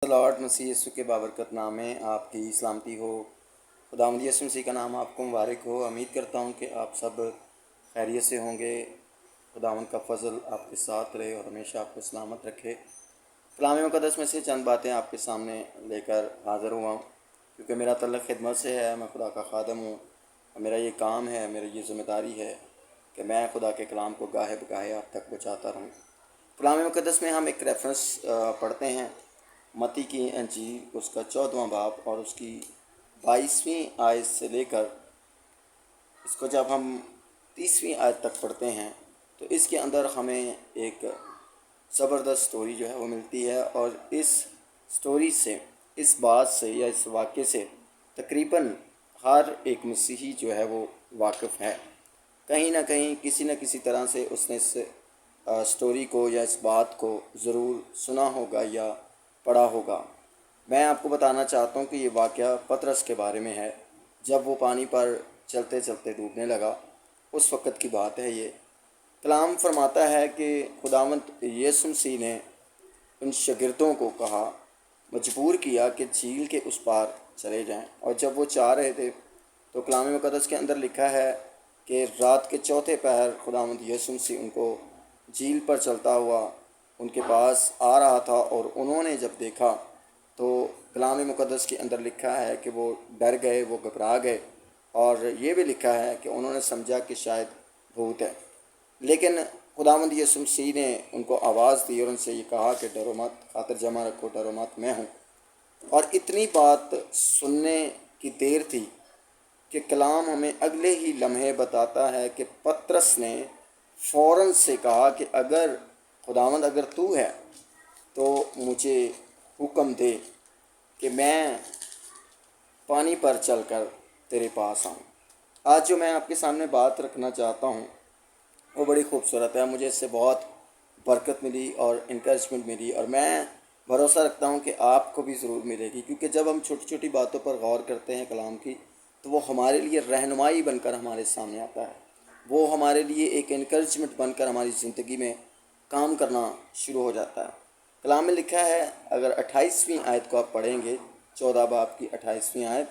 Lord मसीह यीशु के बाबरकत नाम में आपकी सलामती हो। खुदावंद यीशु मसीह का नाम आपको मुबारक हो। उम्मीद करता हूँ कि आप सब खैरियत से होंगे। खुदावंद का फजल आपके साथ रहे और हमेशा आपको सलामत रखे। कलाम मुक़द्दस में से चंद बातें आपके सामने लेकर हाज़िर हुआ हूँ, क्योंकि मेरा तल्लुक़ खिदमत से है। मैं खुदा का खादम हूँ और मेरा ये काम है, मेरी ये ज़िम्मेदारी है कि मैं खुदा के कलाम को गाहे बगाहे आप तक पहुँचाता रहूँ। कलाम मुक़द्दस में हम एक रेफरेंस पढ़ते हैं, मत्ती की इंजील उसका 14वां बाब और उसकी 22वीं आयत से लेकर इसको जब हम 30वीं आयत तक पढ़ते हैं तो इसके अंदर हमें एक ज़बरदस्त स्टोरी जो है वो मिलती है। और इस स्टोरी से, इस बात से या इस वाक़े से तकरीबन हर एक मसीही जो है वो वाकिफ़ है। कहीं ना कहीं किसी न किसी तरह से उसने इस स्टोरी को या इस बात को ज़रूर सुना होगा या पढ़ा होगा। मैं आपको बताना चाहता हूँ कि ये वाक़या पतरस के बारे में है। जब वो पानी पर चलते चलते डूबने लगा, उस वक़्त की बात है ये। कलाम फरमाता है कि खुदावंद यीशु मसीह ने उन शागिर्दों को कहा, मजबूर किया कि झील के उस पार चले जाएं। और जब वो चाह रहे थे तो कलाम मुक़द्दस के अंदर लिखा है कि रात के चौथे पहर खुदावंद यीशु मसीह उनको झील पर चलता हुआ उनके पास आ रहा था। और उन्होंने जब देखा तो कलाम मुक़द्दस के अंदर लिखा है कि वो डर गए, वो घबरा गए। और ये भी लिखा है कि उन्होंने समझा कि शायद भूत है। लेकिन खुदावंद यीशु मसीह ने उनको आवाज़ दी और उनसे ये कहा कि डरो मत, खातिर जमा रखो, डरो मत, मैं हूँ। और इतनी बात सुनने की देर थी कि कलाम हमें अगले ही लम्हे बताता है कि पतरस ने फ़ौरन से कहा कि अगर खुदावंद अगर तू है तो मुझे हुक्म दे कि मैं पानी पर चलकर तेरे पास आऊँ। आज जो मैं आपके सामने बात रखना चाहता हूँ वो बड़ी खूबसूरत है। मुझे इससे बहुत बरकत मिली और इनकरेजमेंट मिली, और मैं भरोसा रखता हूँ कि आपको भी ज़रूर मिलेगी। क्योंकि जब हम छोटी छोटी बातों पर गौर करते हैं कलाम की, तो वो हमारे लिए रहनुमाई बनकर हमारे सामने आता है। वो हमारे लिए एक इनकरेजमेंट बनकर हमारी ज़िंदगी में काम करना शुरू हो जाता है। कलाम में लिखा है, अगर 28वीं आयत को आप पढ़ेंगे, 14 बाब की 28वीं आयत,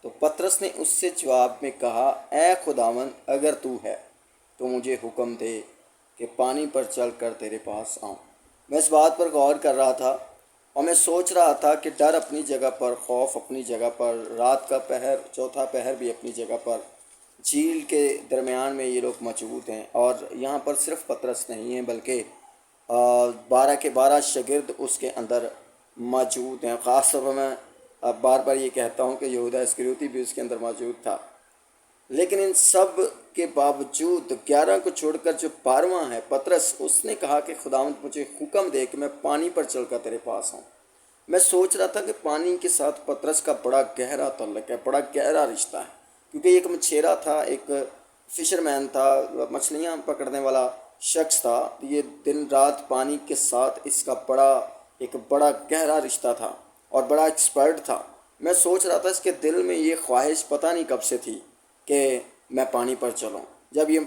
तो पतरस ने उससे जवाब में कहा, ए खुदावंद अगर तू है तो मुझे हुक्म दे कि पानी पर चल कर तेरे पास आऊँ। मैं इस बात पर गौर कर रहा था और मैं सोच रहा था कि डर अपनी जगह पर, खौफ अपनी जगह पर, रात का पहर, चौथा पहर भी अपनी जगह पर, झील के दरमियान में ये लोग मौजूद हैं। और यहाँ पर सिर्फ पतरस नहीं है बल्कि 12 के 12 शागिर्द उसके अंदर मौजूद हैं। ख़ास तौर पर मैं बार बार ये कहता हूँ कि यहूदा इस्करियोती भी उसके अंदर मौजूद था। लेकिन इन सब के बावजूद 11 को छोड़कर जो 12वां है पतरस, उसने कहा कि खुदावंद मुझे हुक्म दे कि मैं पानी पर चलकर तेरे पास आऊँ। मैं सोच रहा था कि पानी के साथ पतरस का बड़ा गहरा तल्लुक़ है, बड़ा गहरा रिश्ता है। क्योंकि एक मछेरा था, एक फ़िशरमैन था, मछलियाँ पकड़ने वाला शख्स था। ये दिन रात पानी के साथ इसका एक बड़ा गहरा रिश्ता था और बड़ा एक्सपर्ट था। मैं सोच रहा था इसके दिल में ये ख्वाहिश पता नहीं कब से थी कि मैं पानी पर चलूं। जब ये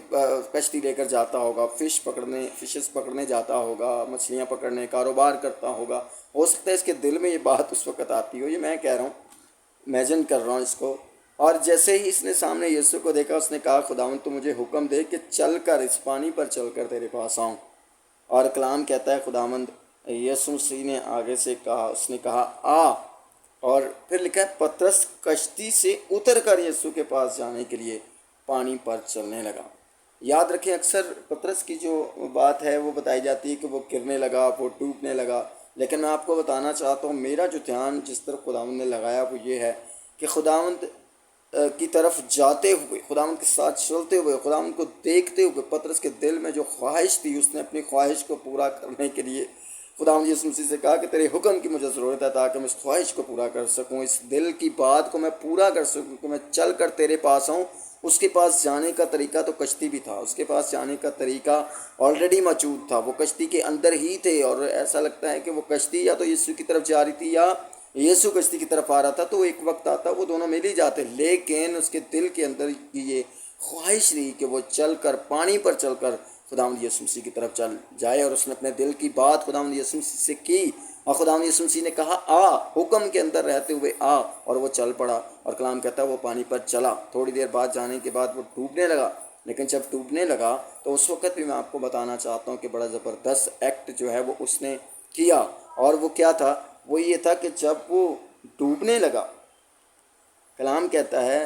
कश्ती लेकर जाता होगा, फिशेस पकड़ने जाता होगा, मछलियां पकड़ने कारोबार करता होगा, हो सकता है इसके दिल में ये बात उस वक़्त आती हो। ये मैं कह रहा हूँ, इमेजिन कर रहा हूँ इसको। और जैसे ही इसने सामने यीशु को देखा, उसने कहा, खुदावंद तू मुझे हुक्म दे कि चल कर, इस पानी पर चल कर तेरे पास आऊँ। और कलाम कहता है खुदावंद यीशु मसीह ने आगे से कहा, उसने कहा आ। और फिर लिखा है पतरस कश्ती से उतर कर यीशु के पास जाने के लिए पानी पर चलने लगा। याद रखें, अक्सर पतरस की जो बात है वो बताई जाती है कि वो गिरने लगा, वो डूबने लगा। लेकिन मैं आपको बताना चाहता हूँ, मेरा जो ध्यान जिस तरफ खुदावंद ने लगाया वो ये है कि खुदावंद की तरफ जाते हुए, खुदावंद के साथ चलते हुए, खुदावंद को देखते हुए पतरस के दिल में जो ख्वाहिश थी, उसने अपनी ख्वाहिश को पूरा करने के लिए खुदावंद यीशु मसीह से कहा कि तेरे हुक्म की मुझे ज़रूरत है ताकि मैं इस ख्वाहिश को पूरा कर सकूं, इस दिल की बात को मैं पूरा कर सकूं कि मैं चल कर तेरे पास आऊं। उसके पास जाने का तरीका तो कश्ती भी था, उसके पास जाने का तरीका ऑलरेडी मौजूद था। वो कश्ती के अंदर ही थे और ऐसा लगता है कि वो कश्ती या तो यीशु की तरफ जा रही थी या यीशु कश्ती की तरफ आ रहा था। तो एक वक्त आता वो दोनों मिल ही जाते, लेकिन उसके दिल के अंदर की ये ख्वाहिश रही कि वो चल कर, पानी पर चल कर खुदावंद यीशु मसीह की तरफ चल जाए। और उसने अपने दिल की बात खुदावंद यीशु मसीह से की اور خداوند یسوع مسیح نے کہا آ، حکم کے اندر رہتے ہوئے آ، اور وہ چل پڑا، اور کلام کہتا ہے وہ پانی پر چلا۔ تھوڑی دیر بعد جانے کے بعد وہ ڈوبنے لگا، لیکن جب ڈوبنے لگا تو اس وقت بھی میں آپ کو بتانا چاہتا ہوں کہ بڑا زبردست ایکٹ جو ہے وہ اس نے کیا، اور وہ کیا تھا؟ وہ یہ تھا کہ جب وہ ڈوبنے لگا، کلام کہتا ہے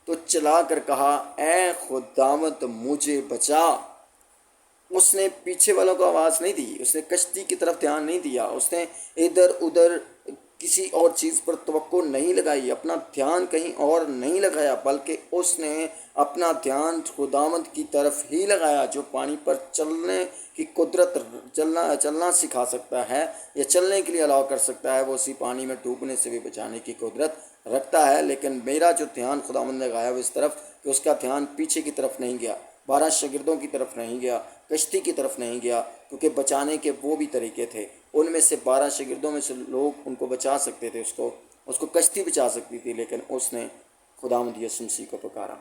تو چلا کر کہا اے خداوند مجھے بچا۔ اس نے پیچھے والوں کو آواز نہیں دی، اس نے کشتی کی طرف دھیان نہیں دیا، اس نے ادھر ادھر کسی اور چیز پر توقع نہیں لگائی، اپنا دھیان کہیں اور نہیں لگایا، بلکہ اس نے اپنا دھیان خداوند کی طرف ہی لگایا، جو پانی پر چلنے کی قدرت، چلنا سکھا سکتا ہے یا چلنے کے لیے الاؤ کر سکتا ہے۔ وہ اسی پانی میں ڈوبنے سے بھی بچانے کی قدرت رکھتا ہے۔ لیکن میرا جو دھیان خداوند نے لگایا وہ اس طرف کہ اس کا دھیان پیچھے کی طرف نہیں گیا، 12 شاگردوں کی طرف نہیں گیا، کشتی کی طرف نہیں گیا، کیونکہ بچانے کے وہ بھی طریقے تھے۔ ان میں سے 12 شاگردوں میں سے لوگ ان کو بچا سکتے تھے، اس کو کشتی بچا سکتی تھی، لیکن اس نے خداوند یسوع مسیح کو پکارا۔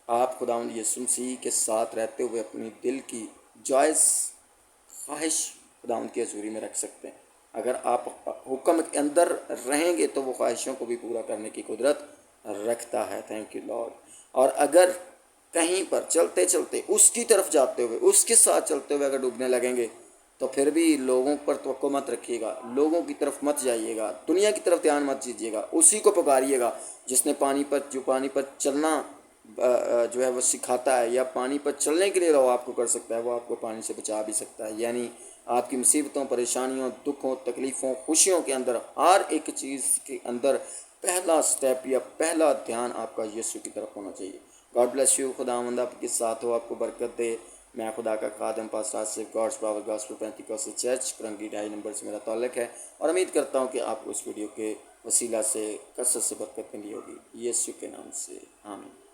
آپ خداوند یسوع مسیح کے ساتھ رہتے ہوئے اپنی دل کی جائز خواہش خداوند کی حضوری میں رکھ سکتے ہیں۔ اگر آپ حکم کے اندر رہیں گے تو وہ خواہشوں کو بھی پورا کرنے کی قدرت رکھتا ہے۔ Thank you lord. اور اگر کہیں پر چلتے چلتے اس کی طرف جاتے ہوئے، اس کے ساتھ چلتے ہوئے اگر ڈوبنے لگیں گے تو پھر بھی لوگوں پر توقع مت رکھیے گا، لوگوں کی طرف مت جائیے گا، دنیا کی طرف دھیان مت دیجیے گا، اسی کو پکاریے گا جس نے پانی پر چلنا جو ہے وہ سکھاتا ہے، یا پانی پر چلنے کے لیے وہ آپ کو کر سکتا ہے، وہ آپ کو پانی سے بچا بھی سکتا ہے۔ یعنی آپ کی مصیبتوں، پریشانیوں، دکھوں، تکلیفوں، خوشیوں کے اندر، ہر ایک چیز کے اندر پہلا سٹیپ یا پہلا دھیان آپ کا یسوع کی طرف ہونا چاہیے۔ God bless you. خداوند آپ کے ساتھ ہو، آپ کو برکت دے۔ میں خدا کا خادم pastor Asif, God's power gospel Pentecostal church Korangi 2.5 number سے میرا تعلق ہے، اور امید کرتا ہوں کہ آپ کو اس ویڈیو کے وسیلہ سے کثرت سے برکت ملی ہوگی۔ یسوع کے نام سے آمین۔